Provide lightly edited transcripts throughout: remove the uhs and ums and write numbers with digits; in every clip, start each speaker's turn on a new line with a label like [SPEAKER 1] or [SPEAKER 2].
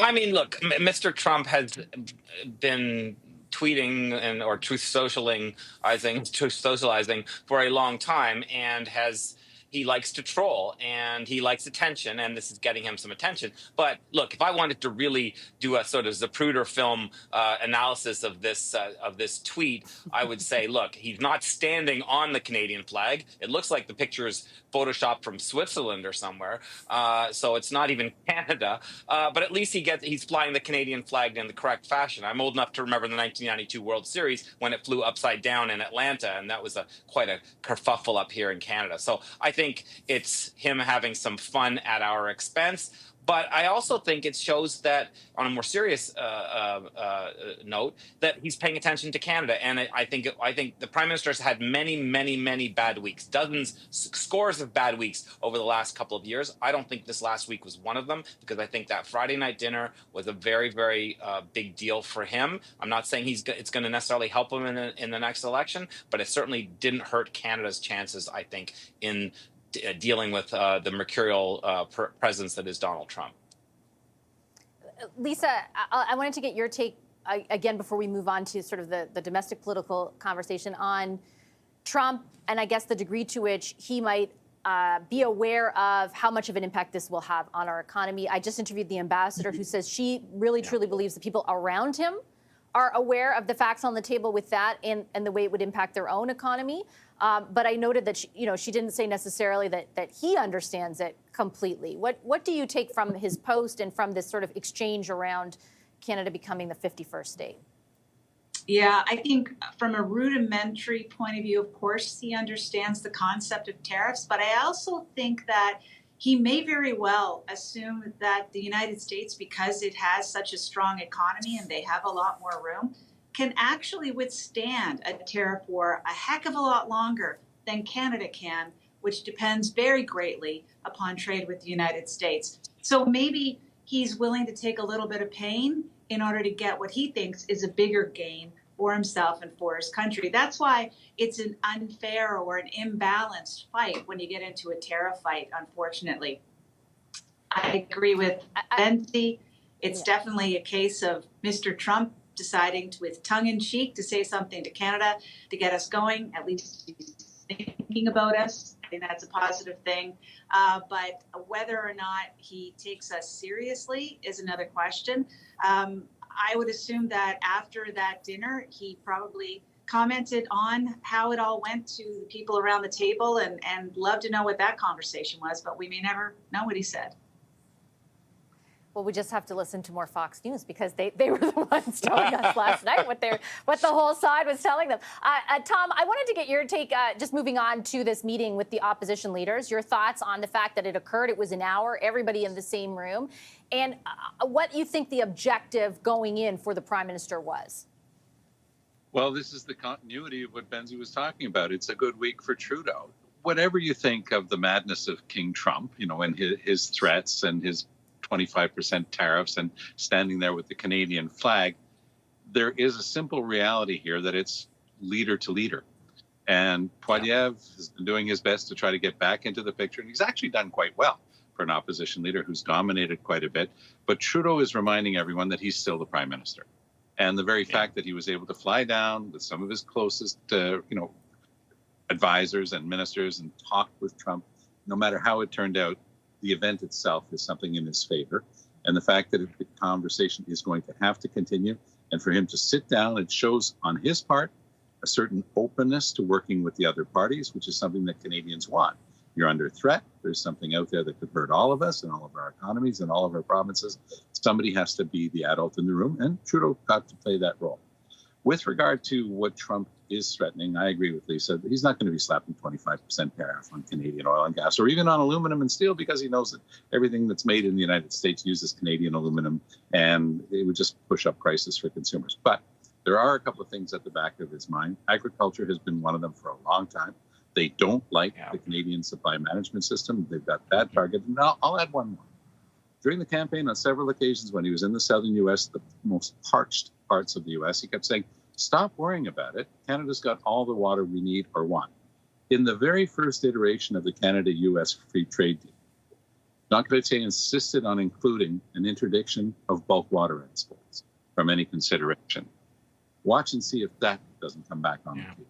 [SPEAKER 1] I mean, look, Mr. Trump has been tweeting and or truth socializing for a long time, and he likes to troll and he likes attention, and this is getting him some attention. But look, if I wanted to really do a sort of Zapruder film analysis of this tweet, I would say, look, he's not standing on the Canadian flag. It looks like the picture is photoshopped from Switzerland or somewhere, so it's not even Canada. But at least he's flying the Canadian flag in the correct fashion. I'm old enough to remember the 1992 World Series when it flew upside down in Atlanta, and that was quite a kerfuffle up here in Canada. So I think it's him having some fun at our expense. But I also think it shows that, on a more serious note, that he's paying attention to Canada. And I think the Prime Minister has had many, many, many bad weeks, scores of bad weeks over the last couple of years. I don't think this last week was one of them, because I think that Friday night dinner was a very, very big deal for him. I'm not saying it's going to necessarily help him in the next election, but it certainly didn't hurt Canada's chances, I think, in dealing with the mercurial presence that is Donald Trump.
[SPEAKER 2] Lisa, I wanted to get your take again before we move on to sort of the domestic political conversation on Trump, and I guess the degree to which he might be aware of how much of an impact this will have on our economy. I just interviewed the ambassador who says she really truly believes the people around him are aware of the facts on the table with that and the way it would impact their own economy. But I noted that she didn't say necessarily that he understands it completely. What do you take from his post and from this sort of exchange around Canada becoming the 51st state?
[SPEAKER 3] Yeah, I think from a rudimentary point of view, of course, he understands the concept of tariffs, but I also think that he may very well assume that the United States, because it has such a strong economy and they have a lot more room, can actually withstand a tariff war a heck of a lot longer than Canada can, which depends very greatly upon trade with the United States. So maybe he's willing to take a little bit of pain in order to get what he thinks is a bigger gain for himself and for his country. That's why it's an unfair or an imbalanced fight when you get into a tariff fight, unfortunately. I agree with Betsy. It's definitely a case of Mr. Trump deciding to, with tongue-in-cheek, to say something to Canada to get us going. At least he's thinking about us. I think that's a positive thing. But whether or not he takes us seriously is another question. I would assume that after that dinner, he probably commented on how it all went to the people around the table, and love to know what that conversation was, but we may never know what he said.
[SPEAKER 2] Well, we just have to listen to more Fox News, because they were the ones telling us last night what the whole side was telling them. Tom, I wanted to get your take, just moving on to this meeting with the opposition leaders, your thoughts on the fact that it occurred. It was an hour, everybody in the same room, and what you think the objective going in for the Prime Minister was.
[SPEAKER 4] Well, this is the continuity of what Benzie was talking about. It's a good week for Trudeau. Whatever you think of the madness of King Trump, and his threats and his 25% tariffs and standing there with the Canadian flag, there is a simple reality here that it's leader to leader. And Poilievre has been doing his best to try to get back into the picture, and he's actually done quite well for an opposition leader who's dominated quite a bit. But Trudeau is reminding everyone that he's still the Prime Minister. And the very fact that he was able to fly down with some of his closest, advisors and ministers and talk with Trump, no matter how it turned out, the event itself is something in his favor. And the fact that the conversation is going to have to continue, and for him to sit down, it shows on his part a certain openness to working with the other parties, which is something that Canadians want. You're under threat. There's something out there that could hurt all of us and all of our economies and all of our provinces. Somebody has to be the adult in the room, and Trudeau got to play that role. With regard to what Trump is threatening, I agree with Lisa. He's not going to be slapping 25% tariff on Canadian oil and gas, or even on aluminum and steel, because he knows that everything that's made in the United States uses Canadian aluminum, and it would just push up prices for consumers. But there are a couple of things at the back of his mind. Agriculture has been one of them for a long time. They don't like the Canadian supply management system. They've got that target. And I'll add one more. During the campaign, on several occasions when he was in the southern U.S., the most parched parts of the U.S., he kept saying, stop worrying about it. Canada's got all the water we need or want. In the very first iteration of the Canada-U.S. free trade deal, Jean Chrétien insisted on including an interdiction of bulk water exports from any consideration. Watch and see if that doesn't come back on the table.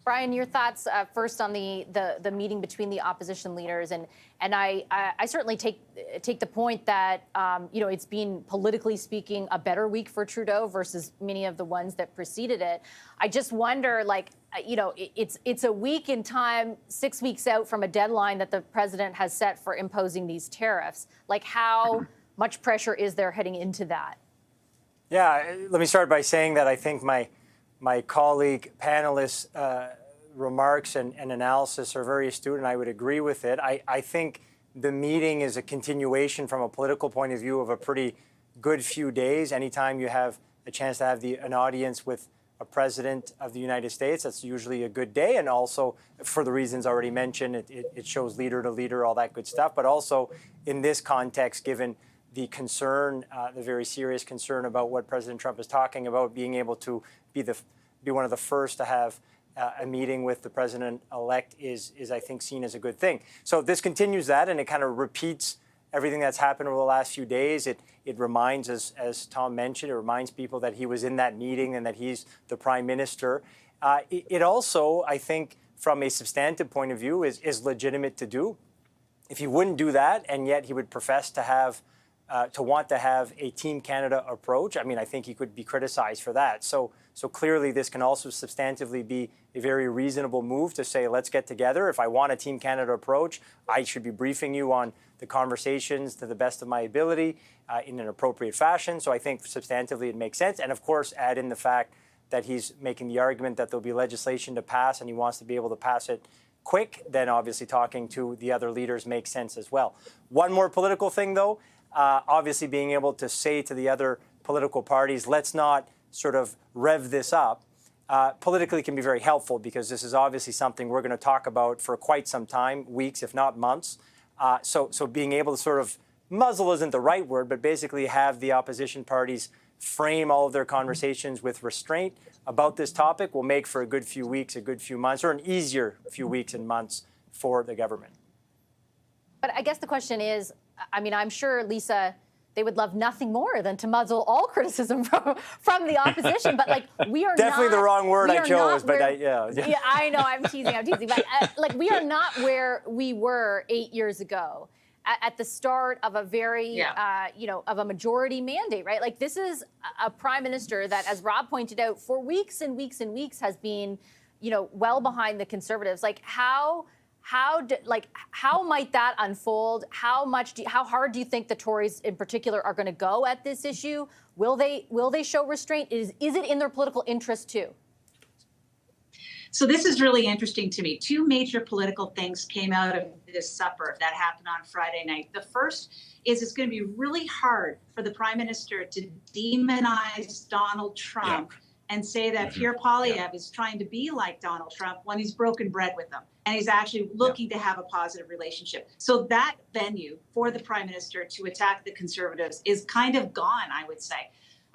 [SPEAKER 2] Brian, your thoughts first on the meeting between the opposition leaders, and I certainly take the point that it's been, politically speaking, a better week for Trudeau versus many of the ones that preceded it. I just wonder, it's a week in time, 6 weeks out from a deadline that the president has set for imposing these tariffs. Like, how much pressure is there heading into that?
[SPEAKER 5] Yeah, let me start by saying that I think my colleague panelists' remarks and analysis are very astute, and I would agree with it. I think the meeting is a continuation from a political point of view of a pretty good few days. Anytime you have a chance to have an audience with a president of the United States, that's usually a good day. And also, for the reasons already mentioned, it shows leader to leader, all that good stuff. But also in this context, given the concern, the very serious concern about what President Trump is talking about, being able to be one of the first to have a meeting with the president-elect is I think seen as a good thing. So this continues that, and it kind of repeats everything that's happened over the last few days. It reminds, as Tom mentioned, it reminds people that he was in that meeting and that he's the prime minister. It also, I think, from a substantive point of view, is legitimate to do. If he wouldn't do that, and yet he would profess to want to have a Team Canada approach, I mean, I think he could be criticized for that. So clearly this can also substantively be a very reasonable move to say, let's get together. If I want a Team Canada approach, I should be briefing you on the conversations to the best of my ability in an appropriate fashion. So I think substantively it makes sense. And of course, add in the fact that he's making the argument that there'll be legislation to pass and he wants to be able to pass it quick, then obviously talking to the other leaders makes sense as well. One more political thing, though. Obviously being able to say to the other political parties, let's not sort of rev this up, politically can be very helpful, because this is obviously something we're going to talk about for quite some time, weeks, if not months. So being able to sort of muzzle isn't the right word, but basically have the opposition parties frame all of their conversations with restraint about this topic will make for a good few weeks, a good few months, or an easier few weeks and months for the government.
[SPEAKER 2] But I guess the question is, I mean, I'm sure, Lisa, they would love nothing more than to muzzle all criticism from the opposition. But we are
[SPEAKER 5] definitely
[SPEAKER 2] not,
[SPEAKER 5] the wrong word I chose. But
[SPEAKER 2] yeah, I know, I'm teasing. But we are not where we were 8 years ago at the start of a very, of a majority mandate, right? This is a prime minister that, as Rob pointed out, for weeks and weeks and weeks has been, well behind the Conservatives. How might that unfold? How hard do you think the Tories in particular are going to go at this issue? Will they show restraint? Is it in their political interest too?
[SPEAKER 3] So this is really interesting to me. Two major political things came out of this supper that happened on Friday night. The first is it's going to be really hard for the prime minister to demonize Donald Trump and say that Pierre Poilievre is trying to be like Donald Trump when he's broken bread with him and he's actually looking to have a positive relationship. So that venue for the prime minister to attack the Conservatives is kind of gone, I would say.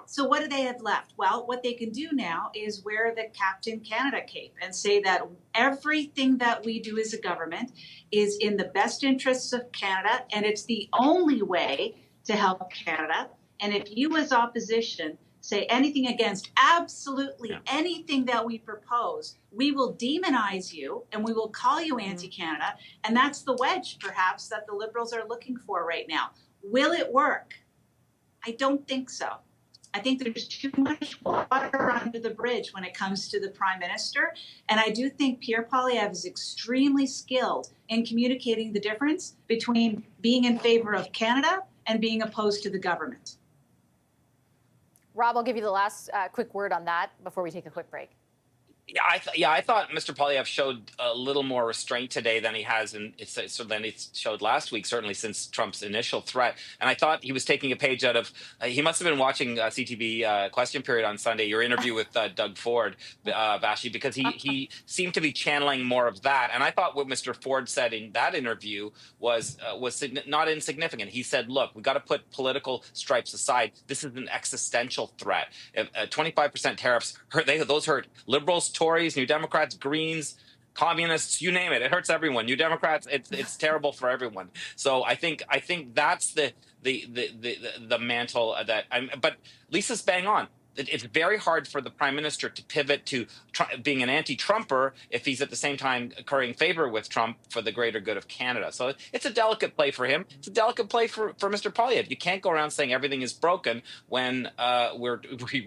[SPEAKER 3] So what do they have left? Well, what they can do now is wear the Captain Canada cape and say that everything that we do as a government is in the best interests of Canada, and it's the only way to help Canada. And if you as opposition say anything against absolutely anything that we propose, we will demonize you and we will call you anti-Canada. And that's the wedge, perhaps, that the Liberals are looking for right now. Will it work? I don't think so. I think there's too much water under the bridge when it comes to the Prime Minister. And I do think Pierre Poilievre is extremely skilled in communicating the difference between being in favor of Canada and being opposed to the government.
[SPEAKER 2] Rob, I'll give you the last quick word on that before we take a quick break.
[SPEAKER 1] I thought Mr. Poilievre showed a little more restraint today than he has, than he showed last week, certainly since Trump's initial threat. And I thought he was taking a page out of, he must have been watching CTV Question Period on Sunday, your interview with Doug Ford, Vashi, because he seemed to be channeling more of that. And I thought what Mr. Ford said in that interview was not insignificant. He said, look, we've got to put political stripes aside. This is an existential threat. 25% tariffs, those hurt Liberals, Tories, New Democrats, Greens, communists, you name it. It hurts everyone. You Democrats, it's terrible for everyone. So I think that's the mantle that but Lisa's bang on. It's very hard for the prime minister to pivot to being an anti-Trumper if he's at the same time currying favor with Trump for the greater good of Canada. So it's a delicate play for him. It's a delicate play for Mr. Poilievre. You can't go around saying everything is broken when we're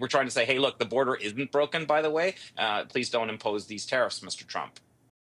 [SPEAKER 1] trying to say, hey, look, the border isn't broken, by the way. Please don't impose these tariffs, Mr. Trump.